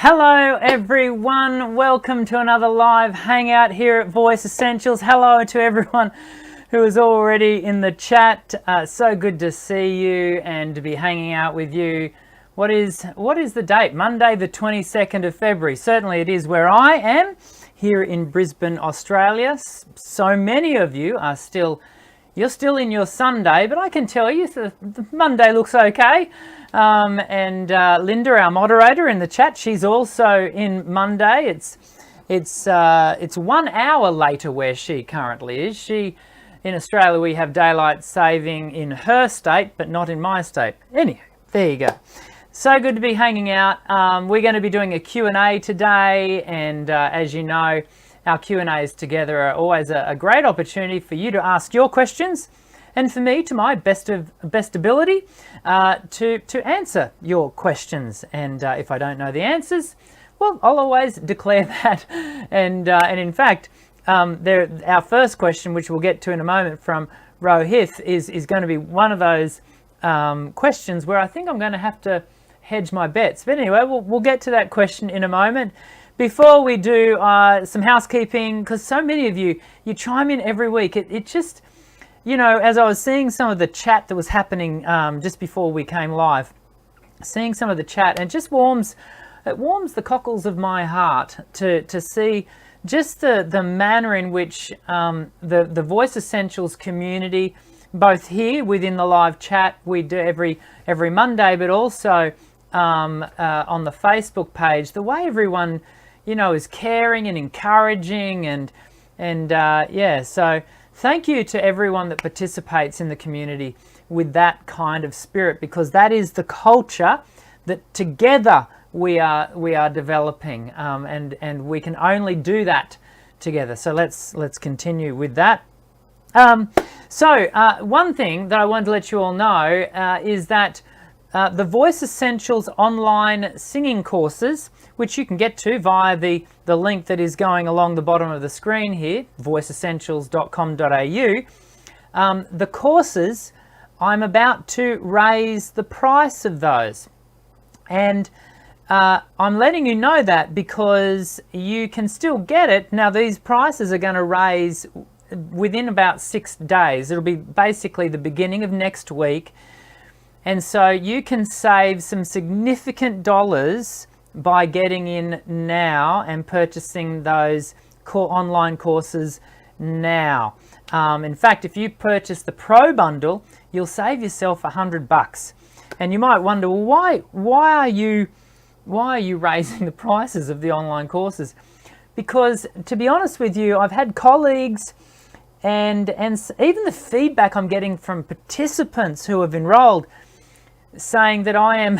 Hello everyone, welcome to another live hangout here at Voice Essentials. Hello to everyone who is already in the chat. So good to see you and to be hanging out with you. What is the date? Monday the 22nd of February. Certainly it is where I am, here in Brisbane, Australia. So many of you are you're still in your Sunday, but I can tell you the Monday looks okay. And Linda, our moderator in the chat, she's also in Monday. It's 1 hour later where she currently is. In Australia we have daylight saving in her state, but not in my state. Anyway, there you go. So good to be hanging out. We're going to be doing a Q&A today, and as you know, our Q&As together are always a great opportunity for you to ask your questions, and for me, to my best ability, to answer your questions. And if I don't know the answers, well, I'll always declare that. And in fact, our first question, which we'll get to in a moment, from Rohith, is going to be one of those questions where I think I'm going to have to hedge my bets. But anyway, we'll get to that question in a moment. Before we do some housekeeping, because so many of you chime in every week, it just, you know, as I was seeing some of the chat that was happening just before we came live, seeing some of the chat, and it warms the cockles of my heart to see just the manner in which the Voice Essentials community, both here within the live chat we do every Monday, but also on the Facebook page, the way everyone, you know, is caring and encouraging, and yeah, so thank you to everyone that participates in the community with that kind of spirit, because that is the culture that together we are developing, and we can only do that together. So let's continue with that. One thing that I wanted to let you all know is that the Voice Essentials online singing courses, which you can get to via the link that is going along the bottom of the screen here, voiceessentials.com.au. The courses, I'm about to raise the price of those. And I'm letting you know that because you can still get it. Now, these prices are going to raise within about 6 days. It'll be basically the beginning of next week. And so you can save some significant dollars by getting in now and purchasing those online courses now. In fact, if you purchase the Pro bundle, you'll save yourself $100. And you might wonder, well, why are you raising the prices of the online courses? Because, to be honest with you, I've had colleagues and even the feedback I'm getting from participants who have enrolled, saying that I am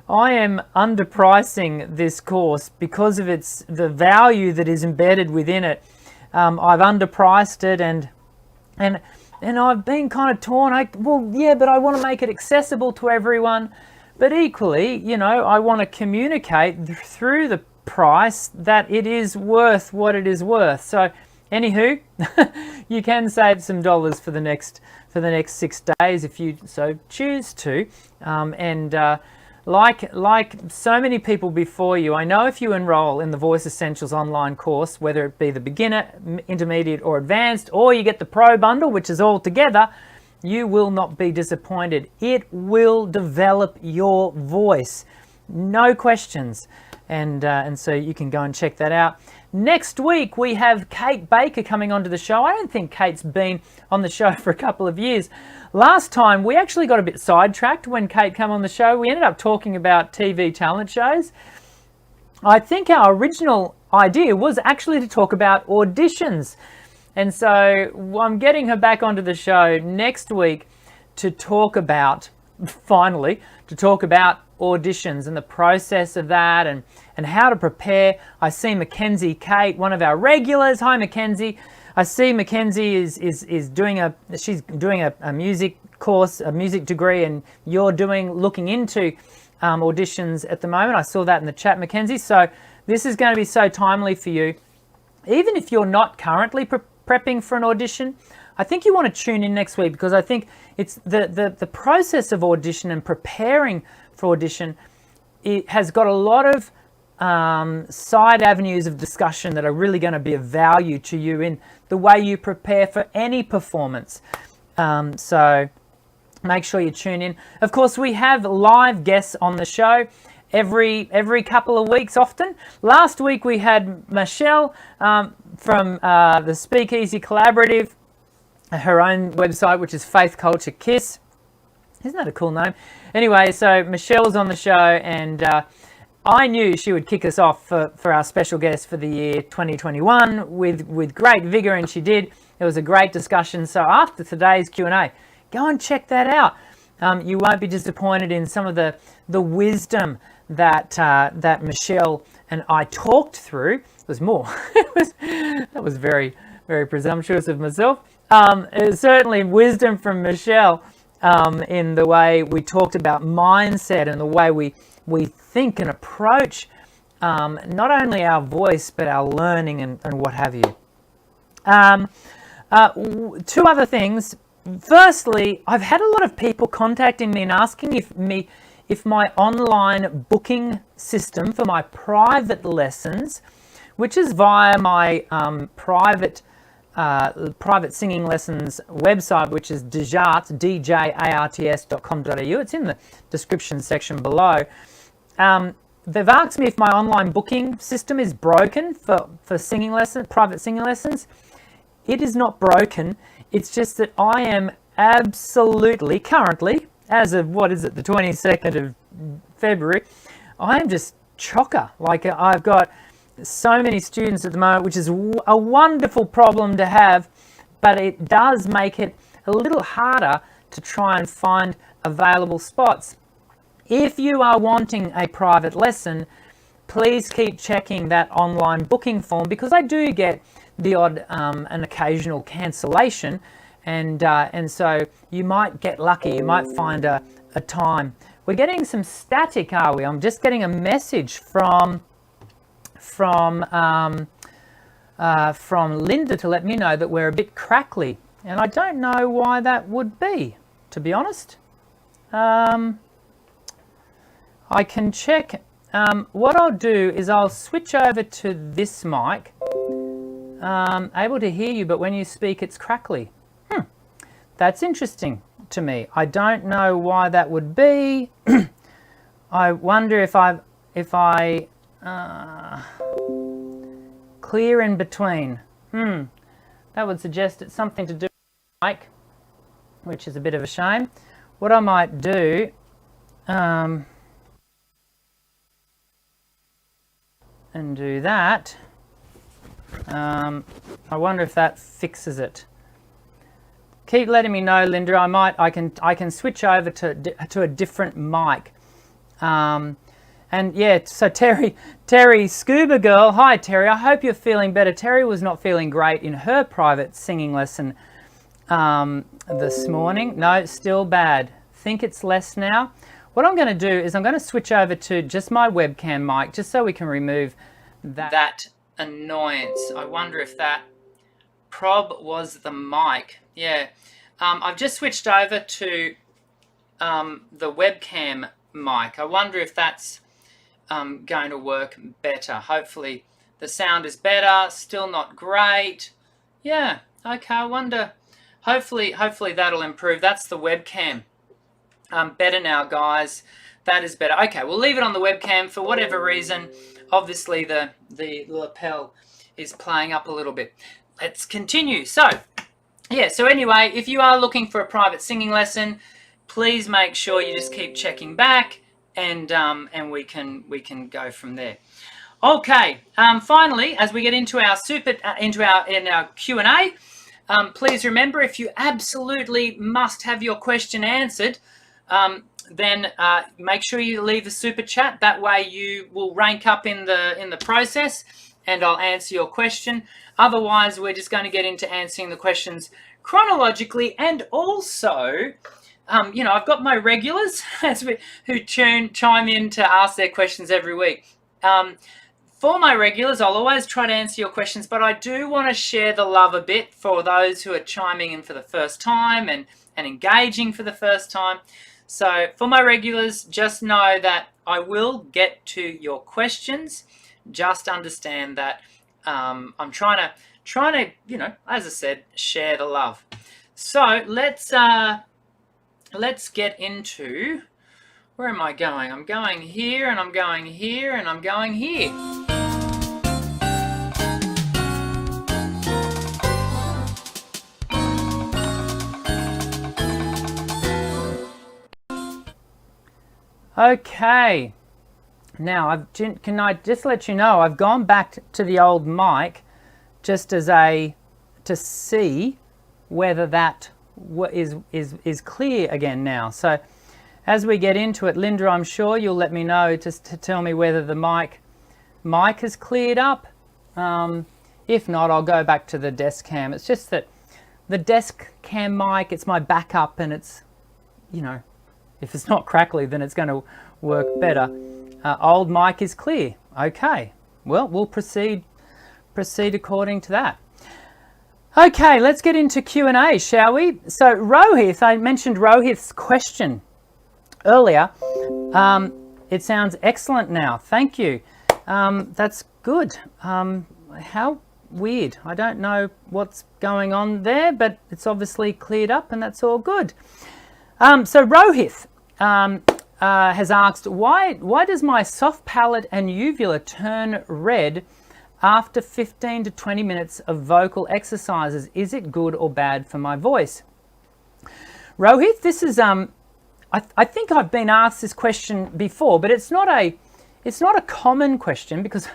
underpricing this course because of the value that is embedded within it. I've underpriced it, and I've been kind of torn. Well, yeah, but I want to make it accessible to everyone. But equally, you know, I want to communicate through the price that it is worth what it is worth. So, anywho, you can save some dollars for the next 6 days if you so choose to. Like so many people before you, I know if you enroll in the Voice Essentials online course, whether it be the beginner, intermediate or advanced, or you get the Pro bundle, which is all together, you will not be disappointed. It will develop your voice, no questions. And so you can go and check that out. Next week, we have Kate Baker coming onto the show. I don't think Kate's been on the show for a couple of years. Last time, we actually got a bit sidetracked when Kate came on the show. We ended up talking about TV talent shows. I think our original idea was actually to talk about auditions. And so I'm getting her back onto the show next week to talk about, finally, auditions and the process of that, and how to prepare. I see Mackenzie Kate, one of our regulars. Hi, Mackenzie. I see Mackenzie is doing a music course, a music degree, and you're looking into auditions at the moment. I saw that in the chat, Mackenzie. So this is going to be so timely for you. Even if you're not currently prepping for an audition, I think you want to tune in next week, because I think it's the process of audition and preparing for audition. It has got a lot of side avenues of discussion that are really going to be of value to you in the way you prepare for any performance. So make sure you tune in. Of course, we have live guests on the show every couple of weeks often. Last week we had Michelle from the Speakeasy Collaborative, her own website, which is Faith Culture Kiss. Isn't that a cool name? Anyway, so Michelle was on the show, and I knew she would kick us off for our special guest for the year 2021 with great vigor, and she did. It was a great discussion. So after today's Q&A, go and check that out. You won't be disappointed in some of the wisdom that Michelle and I talked through. There's more. That was very, very presumptuous of myself. Certainly wisdom from Michelle in the way we talked about mindset and the way we think and approach not only our voice but our learning and what have you. Two other things. Firstly, I've had a lot of people contacting me and asking if my online booking system for my private lessons, which is via my private singing lessons website, which is djarts, djarts.com.au. It's in the description section below. They've asked me if my online booking system is broken for singing lessons, private singing lessons. It is not broken. It's just that I am absolutely, currently, as of, what is it, the 22nd of February, I am just chocker. Like, I've got so many students at the moment, which is a wonderful problem to have, but it does make it a little harder to try and find available spots. If you are wanting a private lesson, please keep checking that online booking form, because I do get the odd an occasional cancellation, and so you might get lucky. You might find a time. We're getting some static, are we? I'm just getting a message from Linda to let me know that we're a bit crackly, and I don't know why that would be, to be honest. I can check. What I'll do is I'll switch over to this mic. Able to hear you, but when you speak, it's crackly. That's interesting to me. I don't know why that would be. I wonder if I clear in between. That would suggest it's something to do with the mic, which is a bit of a shame. What I might do, and do that. I wonder if that fixes it. Keep letting me know, Linda. I can switch over to a different mic. And yeah, so Terry Scuba Girl. Hi Terry, I hope you're feeling better. Terry was not feeling great in her private singing lesson this morning. No, still bad. Think it's less now. What I'm going to do is I'm going to switch over to just my webcam mic, just so we can remove that annoyance. I wonder if that prob was the mic. Yeah, I've just switched over to the webcam mic. I wonder if that's going to work better. Hopefully the sound is better. Still not great. Yeah, okay, I wonder. Hopefully that'll improve. That's the webcam. Better now, guys. That is better. Okay, we'll leave it on the webcam for whatever reason. Obviously the lapel is playing up a little bit. Let's continue. So yeah, so anyway, if you are looking for a private singing lesson, please make sure you just keep checking back, and we can go from there. Okay, finally, as we get into our Q&A, please remember, if you absolutely must have your question answered, then make sure you leave a super chat. That way you will rank up in the process, and I'll answer your question. Otherwise, we're just going to get into answering the questions chronologically. And also, you know, I've got my regulars who chime in to ask their questions every week. For my regulars, I'll always try to answer your questions, but I do want to share the love a bit for those who are chiming in for the first time and engaging for the first time. So for my regulars, just know that I will get to your questions. Just understand that I'm trying to, you know, as I said, share the love. So let's get into, where am I going? I'm going here, and I'm going here, and I'm going here. Okay, now can I just let you know I've gone back to the old mic just as to see whether that is clear again now. So as we get into it, Linda, I'm sure you'll let me know just to tell me whether the mic has cleared up. If not, I'll go back to the desk cam. It's just that the desk cam mic, it's my backup, and it's, you know, if it's not crackly, then it's going to work better. Old mic is clear. Okay, well, we'll proceed according to that. Okay, let's get into Q&A, shall we? So Rohith, I mentioned Rohith's question earlier. It sounds excellent now. Thank you. That's good. How weird. I don't know what's going on there, but it's obviously cleared up, and that's all good. So Rohith has asked, why does my soft palate and uvula turn red after 15 to 20 minutes of vocal exercises? Is it good or bad for my voice? Rohith, this is I think I've been asked this question before, but it's not a common question, because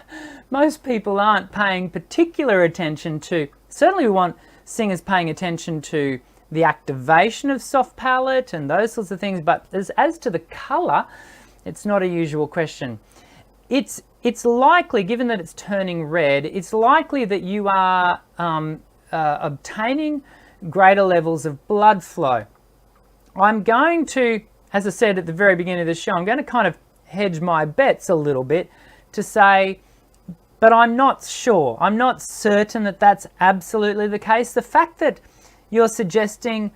most people aren't paying particular attention to, certainly we want singers paying attention to the activation of soft palate and those sorts of things, but as to the color, it's not a usual question. It's likely, given that it's turning red, it's likely that you are obtaining greater levels of blood flow. I'm going to, as I said at the very beginning of the show, I'm going to kind of hedge my bets a little bit to say, but I'm not sure. I'm not certain that that's absolutely the case. The fact that you're suggesting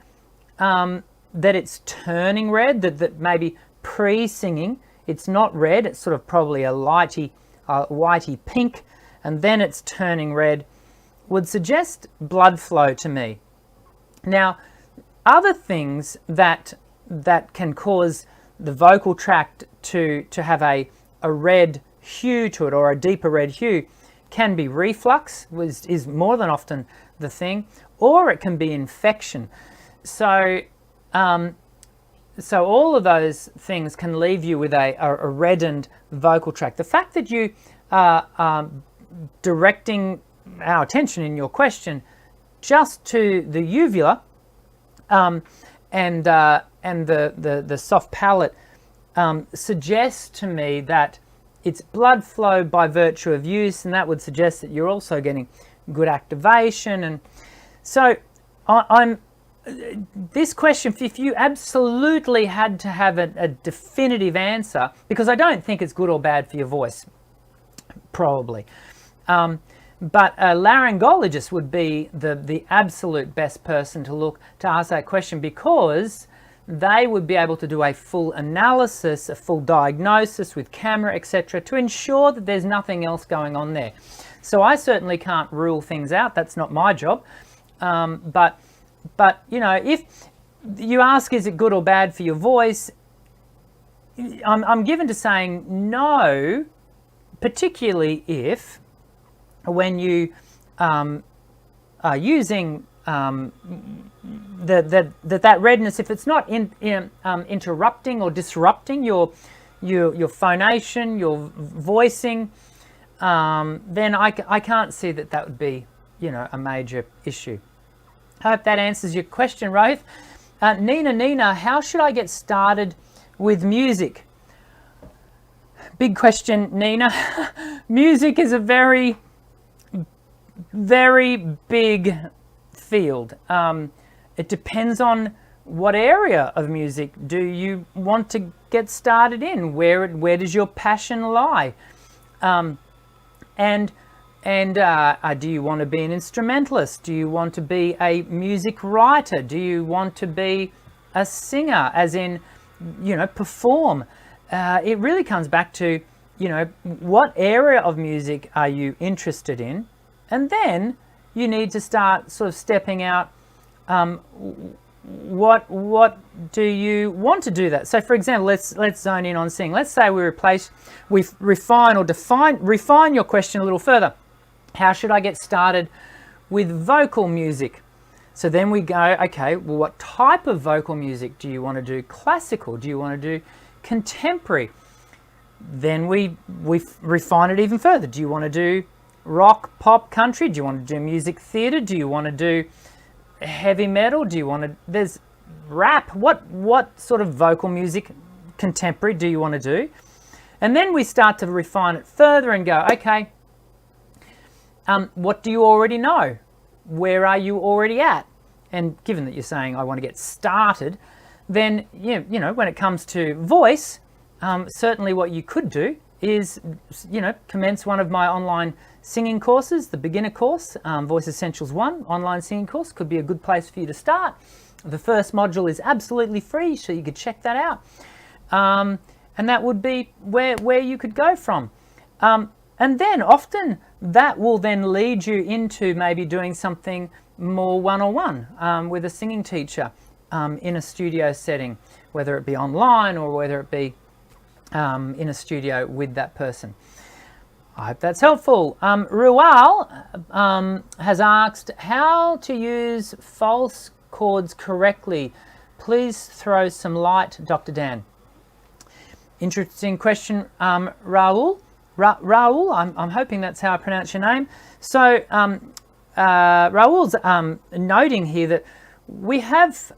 that it's turning red, that maybe pre-singing it's not red, it's sort of probably a whitey pink, and then it's turning red, would suggest blood flow to me. Now, other things that can cause the vocal tract to have a red hue to it, or a deeper red hue, can be reflux, is more than often the thing, or it can be infection. So all of those things can leave you with a reddened vocal tract. The fact that you are directing our attention in your question just to the uvula and the soft palate suggests to me that it's blood flow by virtue of use, and that would suggest that you're also getting good activation. And so this question, if you absolutely had to have a definitive answer, because I don't think it's good or bad for your voice, probably, but a laryngologist would be the absolute best person to ask that question, because they would be able to do a full analysis, a full diagnosis with camera, etc., to ensure that there's nothing else going on there. So I certainly can't rule things out. That's not my job. But you know, if you ask, is it good or bad for your voice, I'm given to saying no, particularly if when you are using that redness, if it's not interrupting or disrupting your phonation, your voicing, then I can't see that would be, you know, a major issue. I hope that answers your question, Rohith. Nina, how should I get started with music? Big question, Nina. Music is a very, very big field. It depends on what area of music do you want to get started in. Where does your passion lie? And do you want to be an instrumentalist? Do you want to be a music writer? Do you want to be a singer, as in, you know, perform? it really comes back to, you know, what area of music are you interested in? And then you need to start sort of stepping out, what do you want to do that? So for example, let's zone in on sing. Let's say we refine your question a little further. How should I get started with vocal music? So then we go, okay, well, what type of vocal music do you want to do? Classical? Do you want to do contemporary? Then we refine it even further. Do you want to do rock, pop, country? Do you want to do music theatre? Do you want to do heavy metal? Do you want to, there's rap? What sort of vocal music, contemporary, do you want to do? And then we start to refine it further and go, okay, what do you already know? Where are you already at? And given that you're saying I want to get started, then you know, when it comes to voice, certainly what you could do is, you know, commence one of my online singing courses, the beginner course, Voice Essentials 1 online singing course could be a good place for you to start. The first module is absolutely free, so you could check that out. And that would be where you could go from. And then often that will then lead you into maybe doing something more one-on-one with a singing teacher in a studio setting, whether it be online or whether it be in a studio with that person. I hope that's helpful. Rual has asked how to use false chords correctly. Please throw some light, Dr. Dan. Interesting question, Raul. Raul, I'm hoping that's how I pronounce your name. So Raul's noting here that we have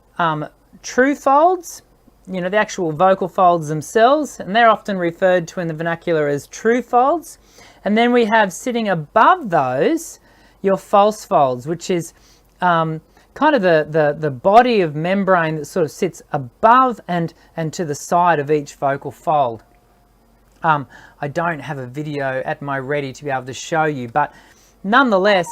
true folds, you know, the actual vocal folds themselves, and they're often referred to in the vernacular as true folds. And then we have sitting above those your false folds, which is kind of the body of membrane that sort of sits above and to the side of each vocal fold. I don't have a video at my ready to be able to show you, but nonetheless,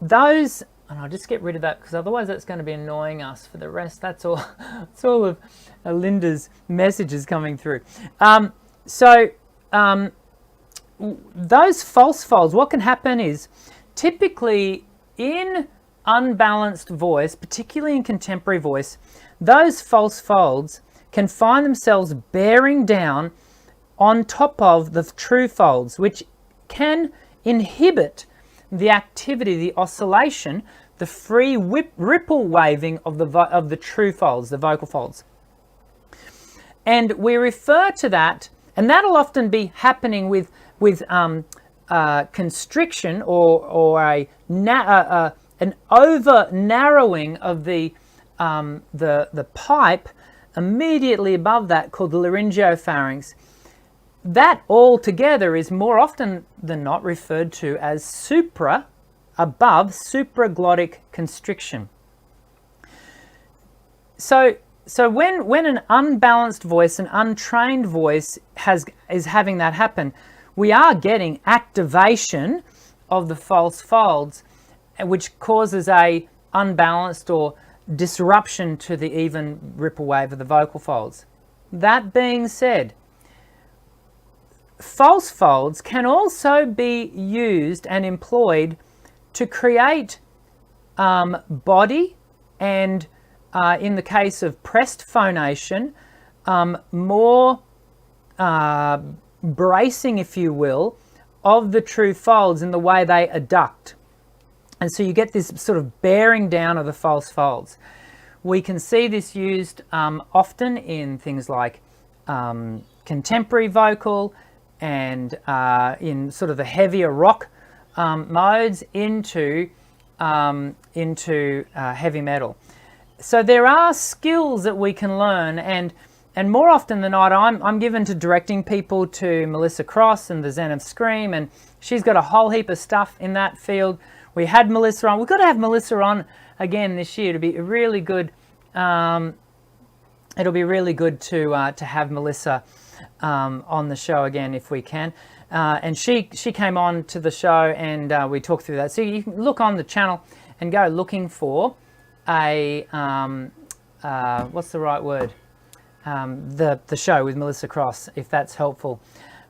those, and I'll just get rid of that because otherwise that's going to be annoying us for the rest. That's all. It's all of Linda's messages coming through. Those false folds, what can happen is typically in unbalanced voice, particularly in contemporary voice, those false folds can find themselves bearing down on top of the true folds, which can inhibit the activity, the oscillation, the free ripple waving of the true folds, the vocal folds. And we refer to that, and that'll often be happening with constriction or an over narrowing of the pipe immediately above that, called the laryngopharynx. That altogether is more often than not referred to as supraglottic constriction. So when an unbalanced voice, an untrained voice is having that happen, we are getting activation of the false folds, which causes a unbalanced or disruption to the even ripple wave of the vocal folds. That being said, false folds can also be used and employed to create body and, in the case of pressed phonation, more bracing, if you will, of the true folds in the way they adduct. And so you get this sort of bearing down of the false folds. We can see this used often in things like contemporary vocal and in sort of the heavier rock modes into heavy metal. So there are skills that we can learn, and more often than not, I'm given to directing people to Melissa Cross and the Zen of Scream, and she's got a whole heap of stuff in that field. We had Melissa on. We've got to have Melissa on again this year. It'll be really good. It'll be really good to have Melissa on the show again if we can. And she came on to the show and we talked through that. So you can look on the channel and go looking for a what's the right word? the show with Melissa Cross, if that's helpful.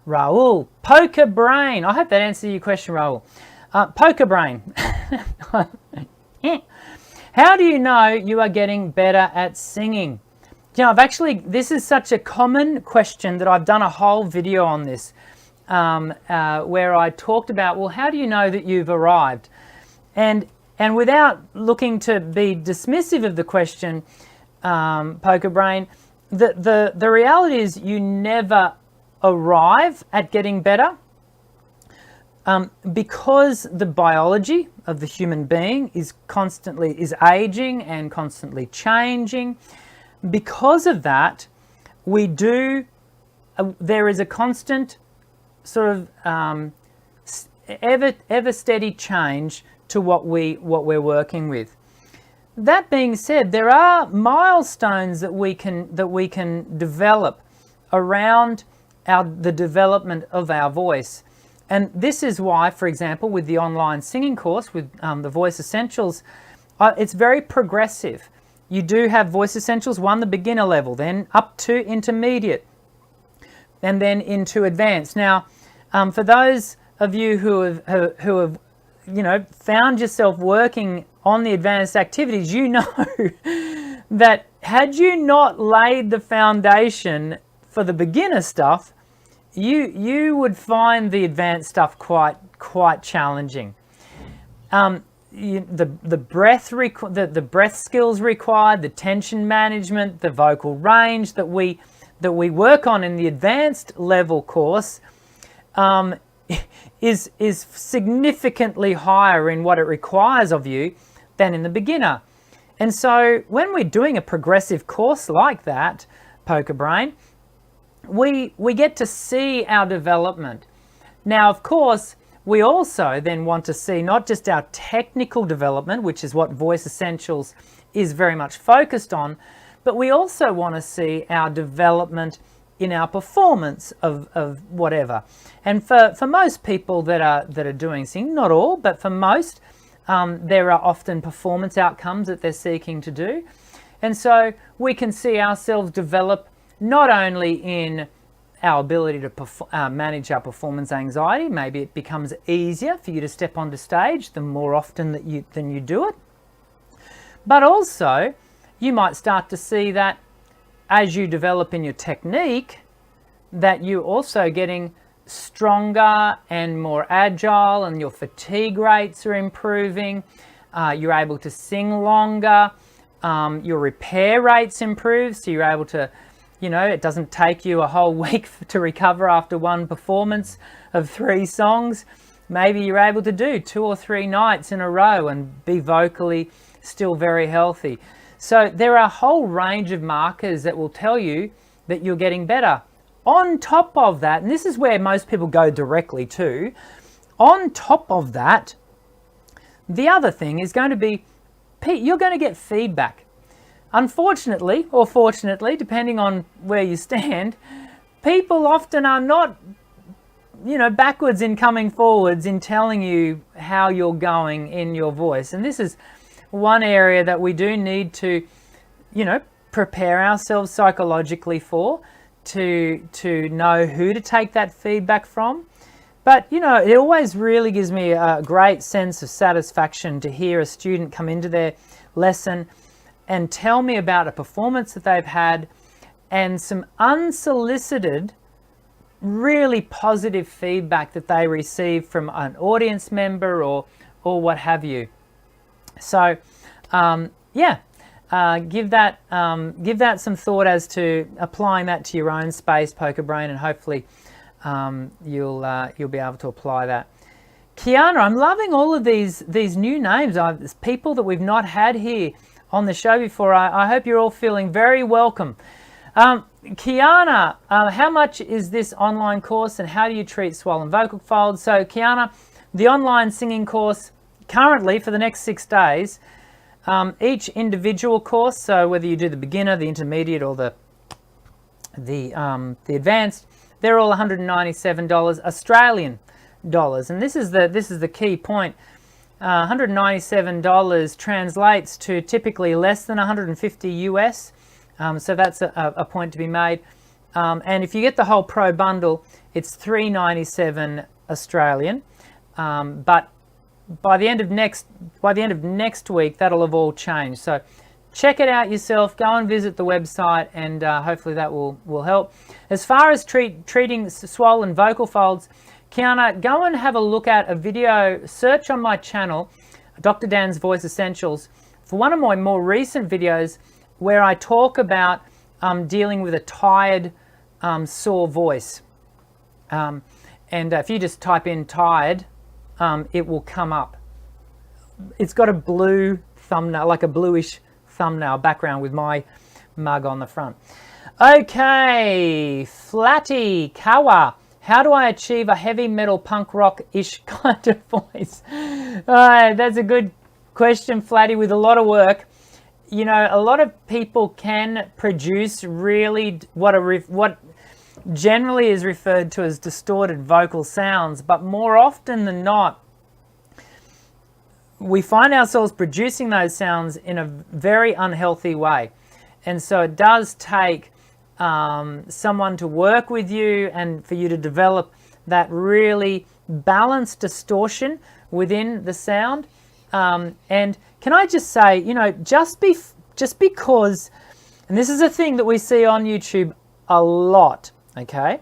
Raul, poker brain. I hope that answers your question, Raul. Poker brain. How do you know you are getting better at singing? You know, this is such a common question that I've done a whole video on this, where I talked about, well, how do you know that you've arrived? And without looking to be dismissive of the question, poker brain, the reality is you never arrive at getting better, because the biology of the human being is aging and constantly changing. Because of that, there is a constant sort of ever steady change to what we're working with. That being said, there are milestones that we can develop around the development of our voice. And this is why, for example, with the online singing course with the Voice Essentials, it's very progressive. You do have Voice Essentials 1, the beginner level, then up to intermediate, and then into advanced. Now, for those of you who have found yourself working on the advanced activities, you know that had you not laid the foundation for the beginner stuff, you would find the advanced stuff quite challenging. The breath skills required, the tension management, the vocal range that we work on in the advanced level course is significantly higher in what it requires of you than in the beginner. And so when we're doing a progressive course like that, Poker Brain, we get to see our development. Now, of course, we also then want to see not just our technical development, which is what Voice Essentials is very much focused on, but we also want to see our development in our performance of whatever. And for most people that are doing singing, not all, but for most, there are often performance outcomes that they're seeking to do. And so we can see ourselves develop not only in our ability to manage our performance anxiety. Maybe it becomes easier for you to step onto stage the more often than you do it. But also, you might start to see that as you develop in your technique, that you're also getting stronger and more agile, and your fatigue rates are improving. You're able to sing longer. Your repair rates improve, so you're able to, it doesn't take you a whole week to recover after one performance of 3 songs. Maybe you're able to do 2 or 3 nights in a row and be vocally still very healthy. So there are a whole range of markers that will tell you that you're getting better. On top of that, and this is where most people go directly to, on top of that, the other thing is going to be, you're going to get feedback. Unfortunately, or fortunately, depending on where you stand, people often are not, backwards in coming forwards in telling you how you're going in your voice. And this is one area that we do need to, prepare ourselves psychologically for, to know who to take that feedback from. But, it always really gives me a great sense of satisfaction to hear a student come into their lesson and tell me about a performance that they've had and some unsolicited, really positive feedback that they receive from an audience member or what have you. So, give that some thought as to applying that to your own space, Poker Brain, and hopefully you'll be able to apply that. Kiana, I'm loving all of these new names. There's people that we've not had here on the show before. I hope you're all feeling very welcome. Kiana, how much is this online course and how do you treat swollen vocal folds? So Kiana, the online singing course currently for the next 6 days, each individual course, so whether you do the beginner, the intermediate, or the advanced, they're all $197 Australian dollars. And this is the key point. $197 translates to typically less than $150 US So that's a point to be made. And if you get the whole Pro bundle, it's $397 Australian. But by the end of next week, that'll have all changed. So check it out yourself. Go and visit the website, and hopefully that will help. As far as treating swollen vocal folds, Kiana, go and have a look at a video. Search on my channel, Dr. Dan's Voice Essentials, for one of my more recent videos where I talk about dealing with a tired, sore voice. And if you just type in tired, it will come up. It's got a blue thumbnail, like a bluish thumbnail background with my mug on the front. Okay, Flatty Kawa. How do I achieve a heavy metal punk rock-ish kind of voice? That's a good question, Flatty, with a lot of work. You know, a lot of people can produce really what generally is referred to as distorted vocal sounds, but more often than not, we find ourselves producing those sounds in a very unhealthy way. And so it does take someone to work with you and for you to develop that really balanced distortion within the sound. And can I just say, you know, just because, and this is a thing that we see on YouTube a lot, okay?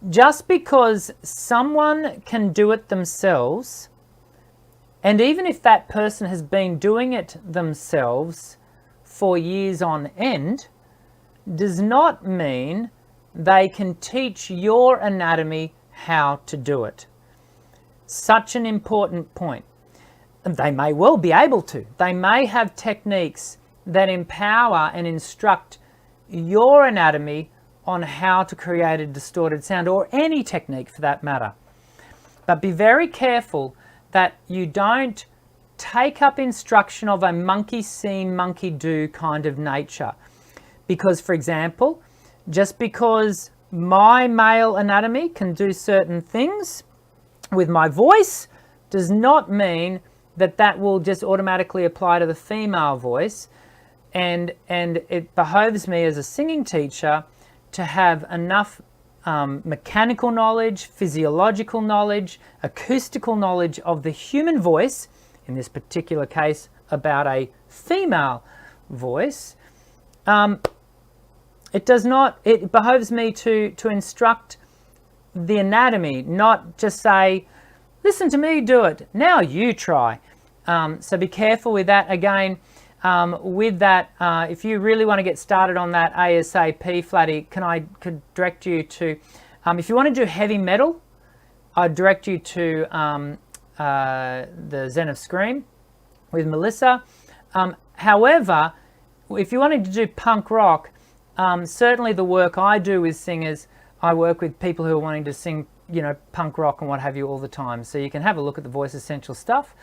Just because someone can do it themselves, and even if that person has been doing it themselves for years on end, does not mean they can teach your anatomy how to do it. Such an important point. They may well be able to. They may have techniques that empower and instruct your anatomy on how to create a distorted sound, or any technique for that matter. But be very careful that you don't take up instruction of a monkey see, monkey do kind of nature. Because, for example, just because my male anatomy can do certain things with my voice does not mean that that will just automatically apply to the female voice. And it behoves me as a singing teacher to have enough mechanical knowledge, physiological knowledge, acoustical knowledge of the human voice, in this particular case about a female voice. It behoves me to instruct the anatomy, not just say, listen to me do it, now you try. So be careful with that. Again, with that, if you really want to get started on that ASAP, Flatty, could direct you to, if you want to do heavy metal, I'd direct you to the Zen of Scream with Melissa. However, if you wanted to do punk rock, certainly the work I do with singers, I work with people who are wanting to sing, you know, punk rock and what have you all the time. So you can have a look at the Voice Essential stuff.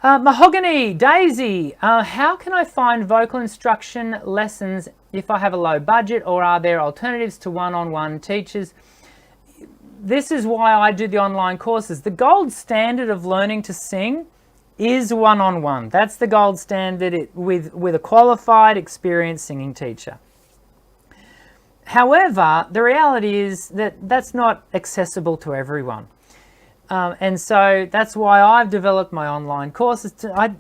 Mahogany, Daisy, how can I find vocal instruction lessons if I have a low budget, or are there alternatives to one-on-one teachers? This is why I do the online courses. The gold standard of learning to sing is one-on-one. That's the gold standard with a qualified, experienced singing teacher. However, the reality is that that's not accessible to everyone. And so that's why I've developed my online courses. I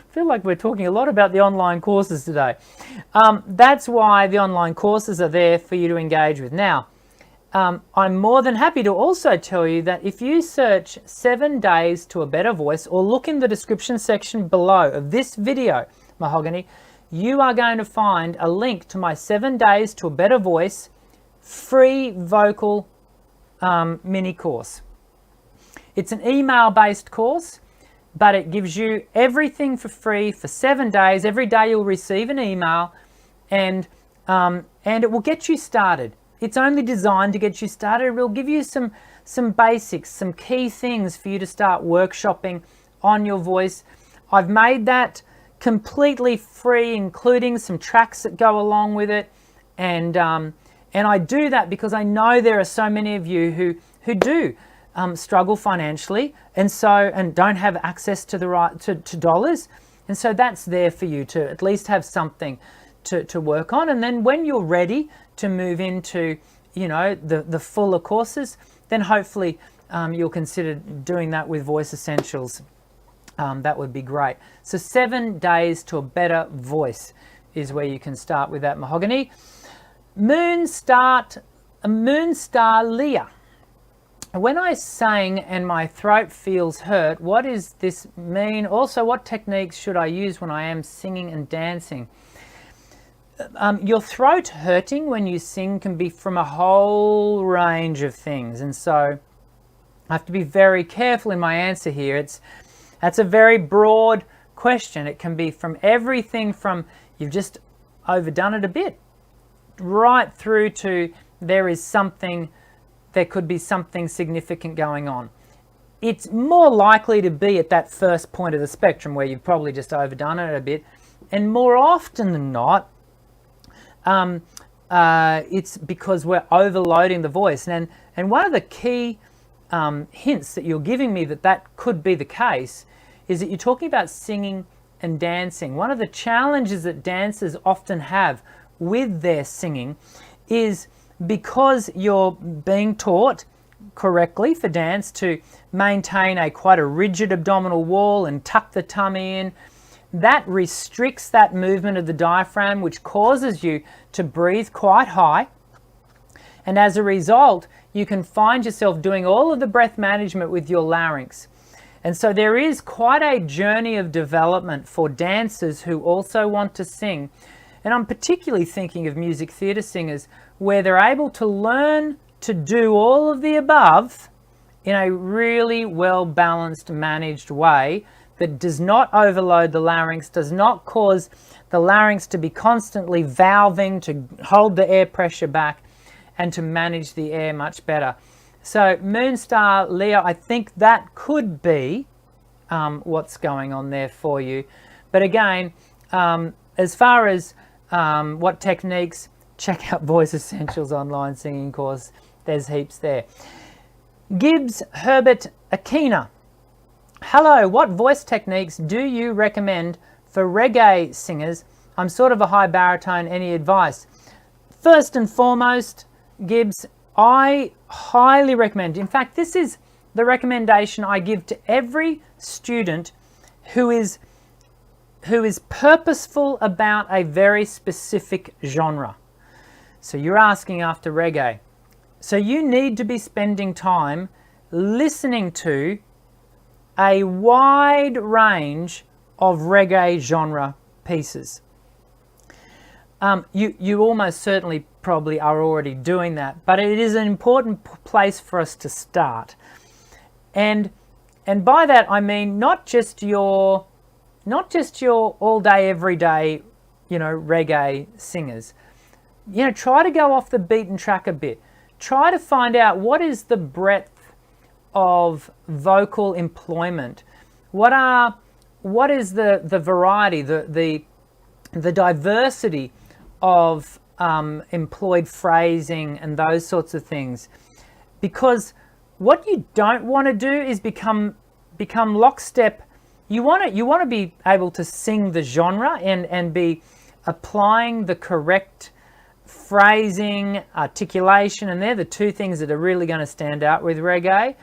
feel like we're talking a lot about the online courses today. That's why the online courses are there for you to engage with. Now, I'm more than happy to also tell you that if you search 7 days to a better voice, or look in the description section below of this video, Mahogany, you are going to find a link to my 7 days to a better voice free vocal mini course. It's an email-based course, but it gives you everything for free for 7 days. Every day you'll receive an email, and it will get you started. It's only designed to get you started. It will give you some basics, some key things for you to start workshopping on your voice. I've made that completely free, including some tracks that go along with it. And I do that because I know there are so many of you who do struggle financially, and don't have access to to dollars. And so that's there for you to at least have something to work on. And then when you're ready to move into, you know, the fuller courses, then hopefully you'll consider doing that with Voice Essentials. That would be great. So 7 days to a better voice is where you can start with that mahogany. Moonstar Leah. When I sang and my throat feels hurt, what does this mean? Also, what techniques should I use when I am singing and dancing? Your throat hurting when you sing can be from a whole range of things, and so I have to be very careful in my answer here. That's a very broad question. It can be from everything from you've just overdone it a bit, right through to there could be something significant going on. It's more likely to be at that first point of the spectrum where you've probably just overdone it a bit, and more often than not, it's because we're overloading the voice. And one of the key hints that you're giving me that could be the case is that you're talking about singing and dancing. One of the challenges that dancers often have with their singing is because you're being taught correctly for dance to maintain quite a rigid abdominal wall and tuck the tummy in, that restricts that movement of the diaphragm, which causes you to breathe quite high. And as a result, you can find yourself doing all of the breath management with your larynx. And so there is quite a journey of development for dancers who also want to sing. And I'm particularly thinking of music theatre singers where they're able to learn to do all of the above in a really well-balanced, managed way that does not overload the larynx, does not cause the larynx to be constantly valving to hold the air pressure back and to manage the air much better. So Moonstar Leo, I think that could be what's going on there for you. But again, as far as what techniques, check out Voice Essentials online singing course. There's heaps there. Gibbs Herbert Akina. Hello, what voice techniques do you recommend for reggae singers? I'm sort of a high baritone. Any advice? First and foremost, Gibbs, I highly recommend, in fact, this is the recommendation I give to every student who is purposeful about a very specific genre. So you're asking after reggae. So you need to be spending time listening to a wide range of reggae genre pieces. You almost certainly probably are already doing that, but it is an important place for us to start. And by that I mean not just your all day, every day, reggae singers. Try to go off the beaten track a bit. Try to find out what is the breadth of vocal employment. What is the variety, the diversity of employed phrasing and those sorts of things. Because what you don't want to do is become lockstep. You want to be able to sing the genre and be applying the correct phrasing, articulation, and they're the two things that are really going to stand out with reggae.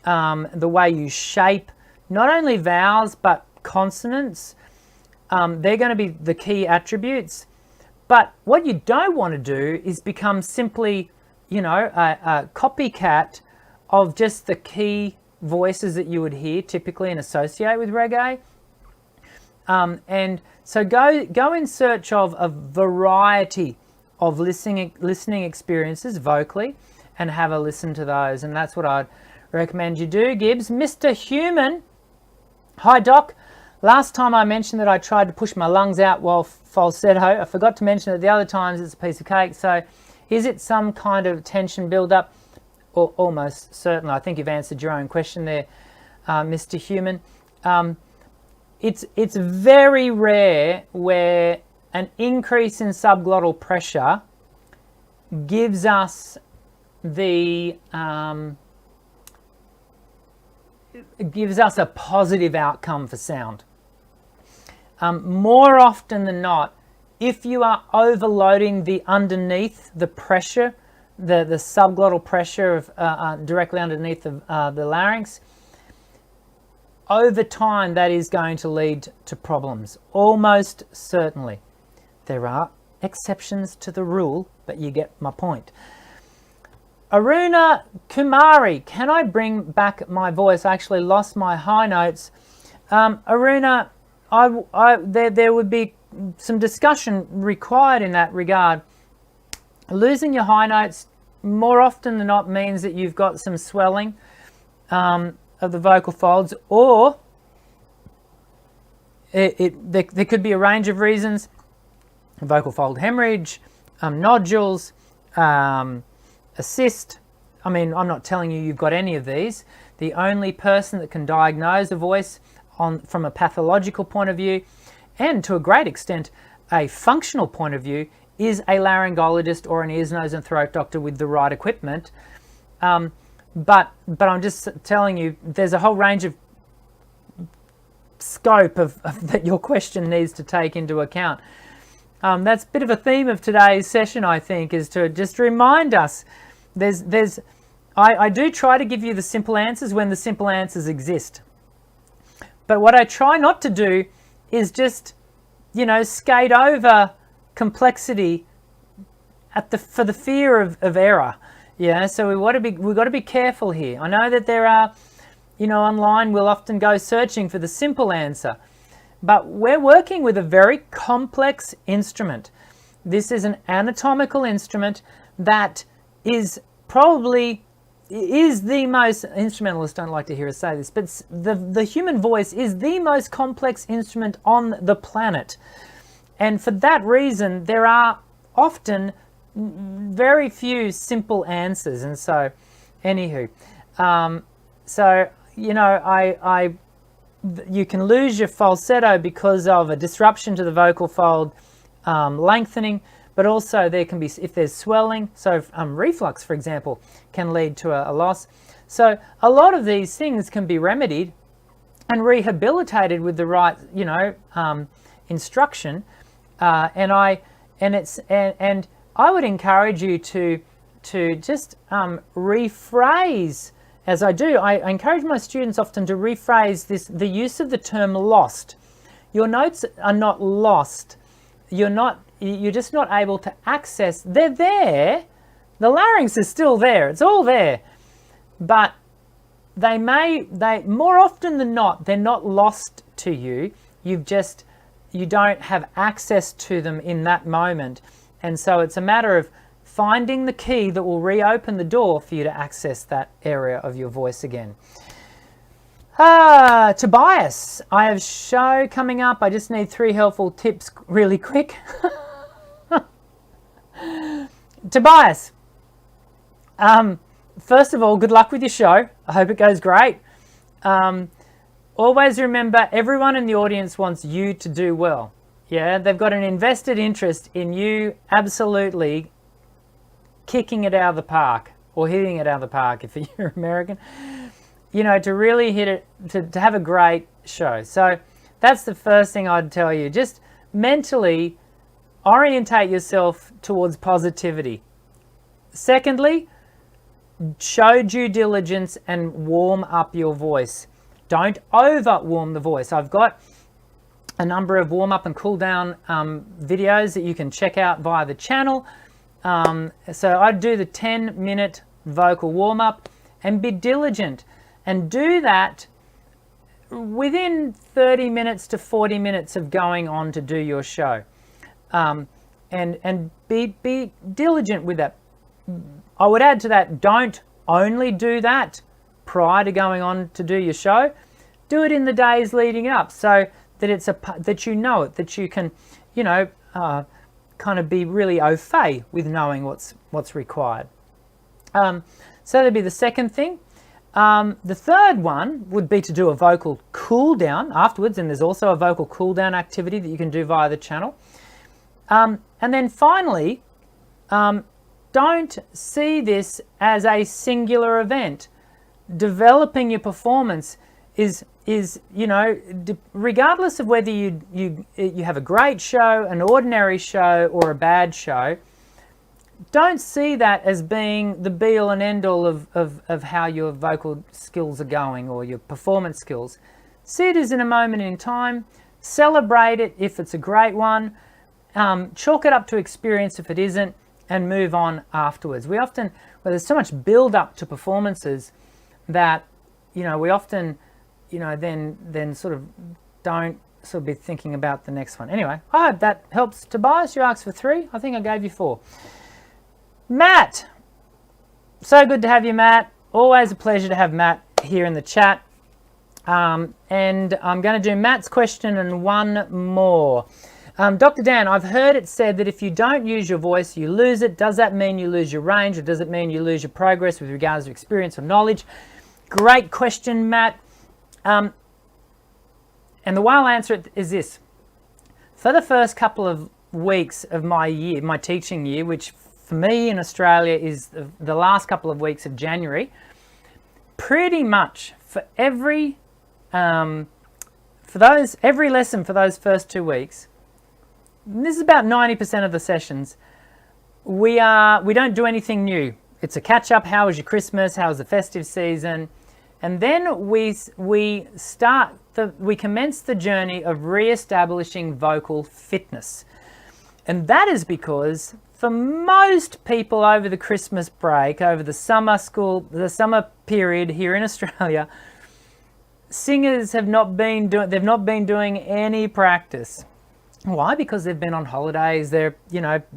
The way you shape not only vowels but consonants, they're going to be the key attributes. But what you don't want to do is become simply, a copycat of just the key voices that you would hear typically and associate with reggae. And so go in search of a variety of listening experiences vocally and have a listen to those. And that's what I'd recommend you do, Gibbs. Mr. Human. Hi, Doc. Last time I mentioned that I tried to push my lungs out while falsetto. I forgot to mention that the other times it's a piece of cake. So is it some kind of tension build-up? Or almost certainly. I think you've answered your own question there, Mr. Human. It's very rare where an increase in subglottal pressure gives us gives us a positive outcome for sound. More often than not, if you are overloading the underneath, the pressure, the subglottal pressure of directly underneath the larynx, over time that is going to lead to problems, almost certainly. There are exceptions to the rule, but you get my point. Aruna Kumari, can I bring back my voice? I actually lost my high notes. Aruna, there would be some discussion required in that regard. Losing your high notes more often than not means that you've got some swelling of the vocal folds, or there could be a range of reasons: vocal fold hemorrhage, nodules, a cyst. I mean, I'm not telling you you've got any of these. The only person that can diagnose a voice from a pathological point of view, and to a great extent a functional point of view, is a laryngologist or an ears, nose and throat doctor with the right equipment. But I'm just telling you, there's a whole range of scope of that your question needs to take into account. That's a bit of a theme of today's session, I think, is to just remind us I do try to give you the simple answers when the simple answers exist. But what I try not to do is just, skate over complexity for the fear of error. Yeah, so we've got to be careful here. I know that there are, online we'll often go searching for the simple answer, but we're working with a very complex instrument. This is an anatomical instrument that is the most, instrumentalists don't like to hear us say this, but the human voice is the most complex instrument on the planet. And for that reason, there are often very few simple answers. And so, anywho, you can lose your falsetto because of a disruption to the vocal fold lengthening, but also there can be, if there's swelling, so reflux, for example, can lead to a loss. So a lot of these things can be remedied and rehabilitated with the right, instruction. And I would encourage you to just rephrase, as I do. I encourage my students often to rephrase the use of the term lost. Your notes are not lost. You're just not able to access. They're there. The larynx is still there. It's all there. But they more often than not, they're not lost to you. You don't have access to them in that moment. And so it's a matter of finding the key that will reopen the door for you to access that area of your voice again. Tobias, I have a show coming up. I just need 3 helpful tips really quick. Tobias, first of all, good luck with your show. I hope it goes great. Always remember, everyone in the audience wants you to do well. Yeah, they've got an invested interest in you absolutely kicking it out of the park, or hitting it out of the park if you're American. To really hit it, to have a great show. So that's the first thing I'd tell you. Just mentally orientate yourself towards positivity. Secondly, show due diligence and warm up your voice. Don't over warm the voice. I've got a number of warm up and cool down videos that you can check out via the channel. So I'd do the 10-minute vocal warm up and be diligent, and do that within 30 minutes to 40 minutes of going on to do your show. And be diligent with that. I would add to that, don't only do that prior to going on to do your show. Do it in the days leading up, so that that you know it, that you can, kind of be really au fait with knowing what's required. So that'd be the second thing. The third one would be to do a vocal cool down afterwards, and there's also a vocal cool down activity that you can do via the channel. And then finally, don't see this as a singular event. Developing your performance is regardless of whether you have a great show, an ordinary show, or a bad show, don't see that as being the be all and end all of how your vocal skills are going or your performance skills. See it as in a moment in time, celebrate it if it's a great one, chalk it up to experience if it isn't, and move on afterwards. We often, there's so much build up to performances that, we often, then sort of don't sort of be thinking about the next one. Anyway, I hope that helps. Tobias, you asked for 3. I think I gave you 4. Matt, so good to have you, Matt. Always a pleasure to have Matt here in the chat. And I'm going to do Matt's question and one more. Dr. Dan, I've heard it said that if you don't use your voice, you lose it. Does that mean you lose your range, or does it mean you lose your progress with regards to experience or knowledge? Great question, Matt. And the way I'll answer it is this. For the first couple of weeks of my year, my teaching year, which for me in Australia is the last couple of weeks of January, pretty much for every lesson for those first 2 weeks, this is about 90% of the sessions, we don't do anything new. It's a catch up. How was your Christmas? How was the festive season? And then we commence the journey of re-establishing vocal fitness. And that is because for most people over the Christmas break, over the summer period here in Australia, singers have not been doing any practice. Why? Because they've been on holidays. They're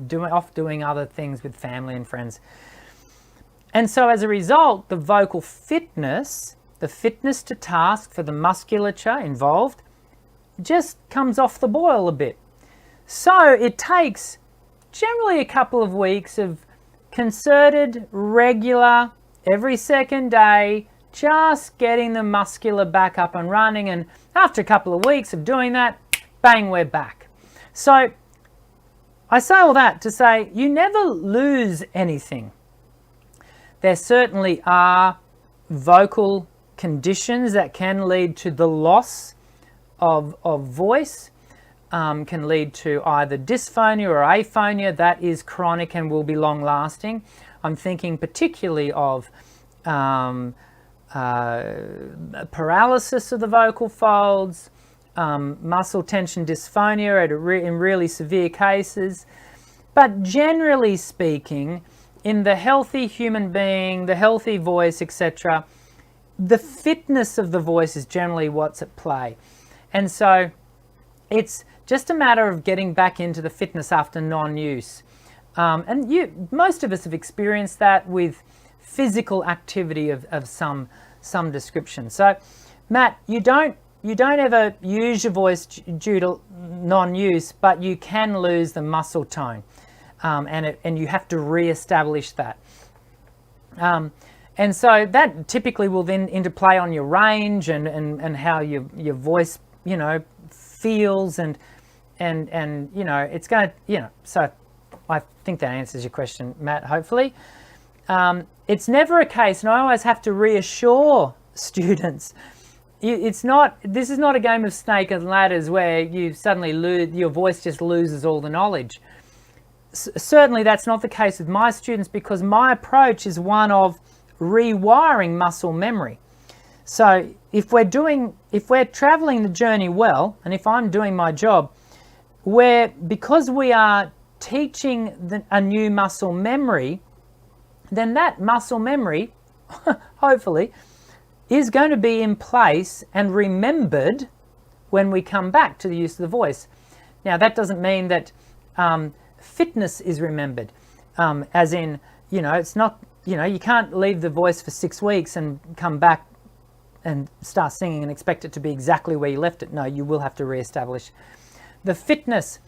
doing other things with family and friends. And so as a result, the vocal fitness, the fitness to task for the musculature involved, just comes off the boil a bit. So it takes generally a couple of weeks of concerted, regular, every second day, just getting the muscular back up and running. And after a couple of weeks of doing that, bang, we're back. So I say all that to say you never lose anything. There certainly are vocal conditions that can lead to the loss of voice, can lead to either dysphonia or aphonia that is chronic and will be long lasting. I'm thinking particularly of paralysis of the vocal folds, muscle tension dysphonia in really severe cases. But generally speaking, in the healthy human being, the healthy voice, etc., the fitness of the voice is generally what's at play. And so it's just a matter of getting back into the fitness after non-use. And most of us have experienced that with physical activity of some description. So, Matt, you don't ever use your voice due to non-use, but you can lose the muscle tone, and you have to re-establish that. And so that typically will then interplay on your range and how your voice, feels and it's going to, so I think that answers your question, Matt, hopefully. It's never a case, and I always have to reassure students, this is not a game of snake and ladders where you suddenly your voice just loses all the knowledge. Certainly that's not the case with my students, because my approach is one of rewiring muscle memory. So if we're traveling the journey well, and if I'm doing my job, because we are teaching a new muscle memory, then that muscle memory, hopefully, is going to be in place and remembered when we come back to the use of the voice. Now, that doesn't mean that fitness is remembered, as in, it's not, you can't leave the voice for 6 weeks and come back and start singing and expect it to be exactly where you left it. No, you will have to re-establish the fitness.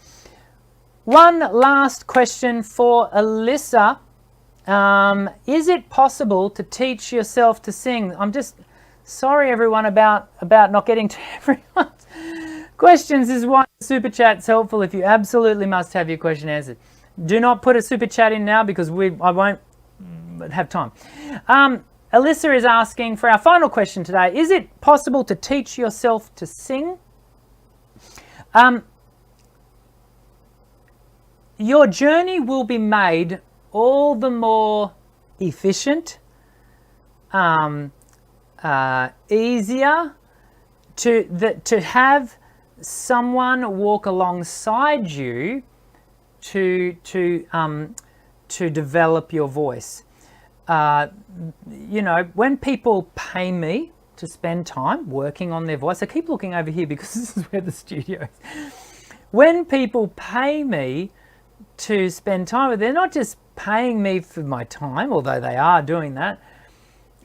One last question for Alyssa. Is it possible to teach yourself to sing? I'm just sorry, everyone, about not getting to everyone's questions. Is why the super chat's helpful if you absolutely must have your question answered. Do not put a super chat in now because I won't have time. Alyssa is asking for our final question today, is it possible to teach yourself to sing? Your journey will be made all the more efficient, easier to have someone walk alongside you to develop your voice. You know, when people pay me to spend time working on their voice, I keep looking over here because this is where the studio is. When people pay me to spend time with, they're not just paying me for my time, although they are doing that.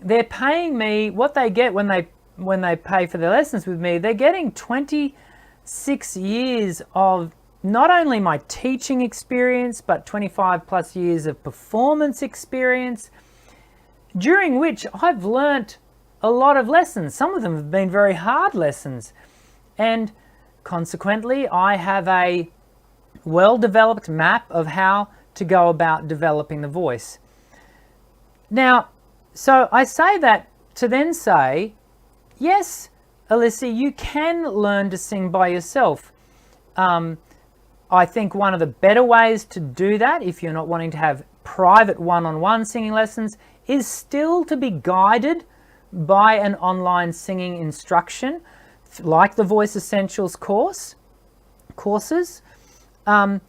They're paying me what they get when they pay for their lessons with me. They're getting 26 years of not only my teaching experience, but 25 plus years of performance experience, during which I've learnt a lot of lessons. Some of them have been very hard lessons, and consequently I have a well-developed map of how to go about developing the voice. Now, so I say that to then say, yes, Alyssa, you can learn to sing by yourself. I think one of the better ways to do that, if you're not wanting to have private one-on-one singing lessons, is still to be guided by an online singing instruction, like the Voice Essentials courses. And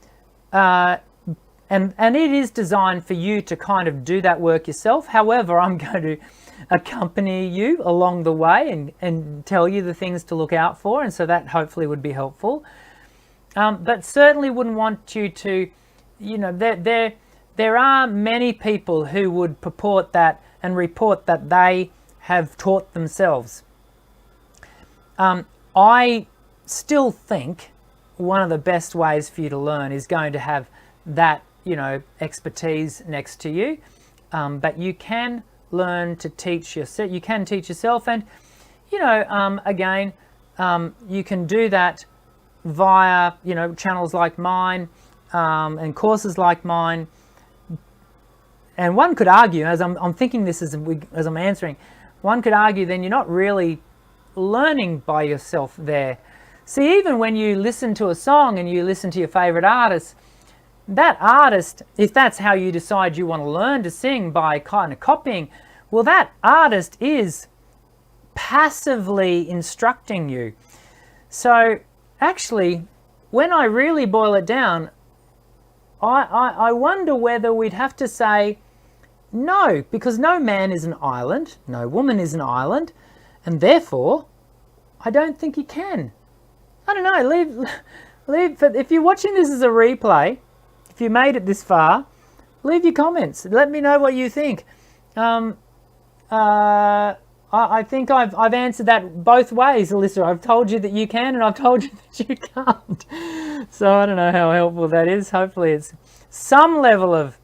it is designed for you to kind of do that work yourself. However, I'm going to accompany you along the way and tell you the things to look out for, and so that hopefully would be helpful. But certainly wouldn't want you to, you know, there are many people who would purport that and report that they have taught themselves. I still think one of the best ways for you to learn is going to have that, you know, expertise next to you. But you can learn to teach yourself. You can teach yourself, and, you know, again, you can do that via, you know, channels like mine and courses like mine. And one could argue, as I'm thinking this as I'm answering, one could argue then you're not really learning by yourself there. See, even when you listen to a song and you listen to your favorite artist, that artist, if that's how you decide you want to learn to sing, by kind of copying, well, that artist is passively instructing you. So actually, when I really boil it down, I wonder whether we'd have to say no, because no man is an island, no woman is an island, and therefore I don't think you can. I don't know, leave, if you're watching this as a replay, if you made it this far, leave your comments. Let me know what you think. I think I've answered that both ways, Alyssa. I've told you that you can, and I've told you that you can't. So I don't know how helpful that is. Hopefully it's some level of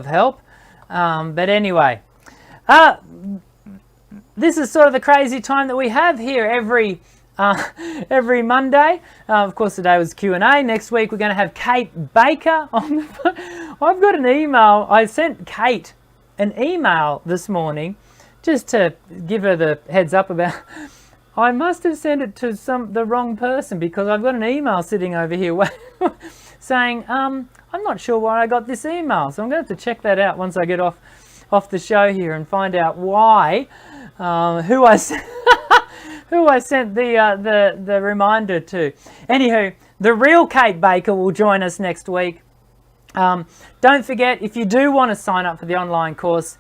help. But anyway, this is sort of the crazy time that we have here every Monday. Of course, today was Q&A. Next week we're going to have Kate Baker on the I've got an email. I sent Kate an email this morning just to give her the heads up about. I must have sent it to the wrong person, because I've got an email sitting over here saying I'm not sure why I got this email. So I'm going to have to check that out once I get off the show here and find out why, who I sent the reminder to. Anywho, the real Kate Baker will join us next week. Don't forget, if you do want to sign up for the online course,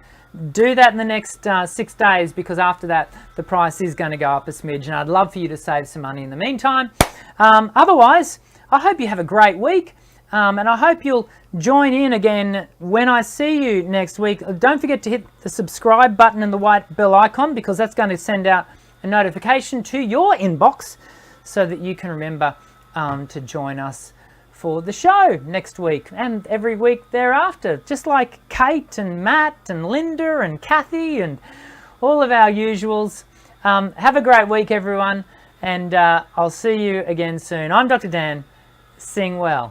do that in the next 6 days, because after that the price is going to go up a smidge, and I'd love for you to save some money in the meantime. Otherwise, I hope you have a great week, and I hope you'll join in again when I see you next week. Don't forget to hit the subscribe button and the white bell icon, because that's going to send out a notification to your inbox so that you can remember to join us for the show next week and every week thereafter, just like Kate and Matt and Linda and Kathy and all of our usuals. Have a great week, everyone, and I'll see you again soon. I'm Dr. Dan. Sing well.